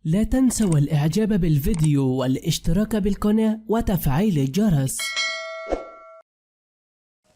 لا تنسوا الإعجاب بالفيديو والاشتراك بالقناة وتفعيل الجرس.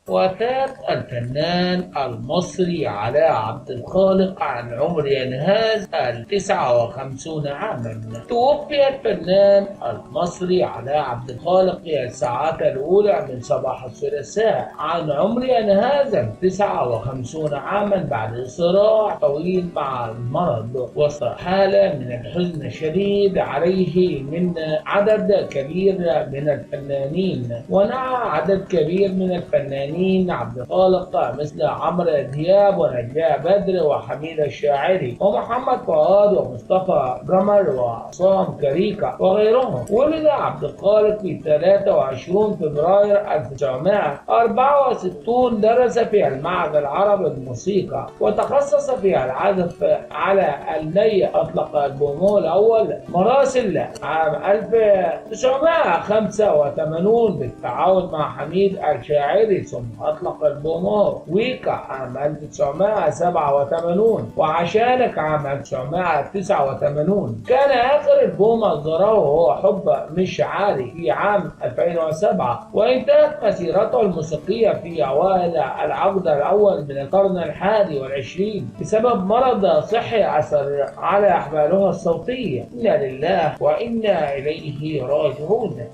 وفاة الفنان المصري علاء عبد الخالق عن عمر ينهز 59 عاما. توفي الفنان المصري علاء عبد الخالق في الساعات الأولى من صباح الثلاثاء عن عمر ينهز 59 عاما بعد صراع طويل مع المرض، وسط حالة من الحزن الشديد عليه من عدد كبير من الفنانين. ونعى عدد كبير من الفنانين عبد الخالق مثل عمرو دياب ونجلاء بدر وحميد الشاعري ومحمد فؤاد ومصطفى قمر وعصام كريكة وغيرهم. ولد عبد الخالق في 23 فبراير 1964. درس في المعهد العربي للموسيقى وتخصص في العزف على الني. أطلق ألبومه الأول مراسل عام 1985 بالتعاون مع حميد الشاعري، ثم أطلق ألبومه ويكا عام 1987 وعشانك عام 1989. كان آخر ألبوم أصدره هو حب مش عاري في عام 2007. وانتهت مسيرته الموسيقية في أوائل العقد الأول من القرن الحادي والعشرين بسبب مرض صحي أثر على أحواله الصوتية. إنا لله وإنا إليه راجعون.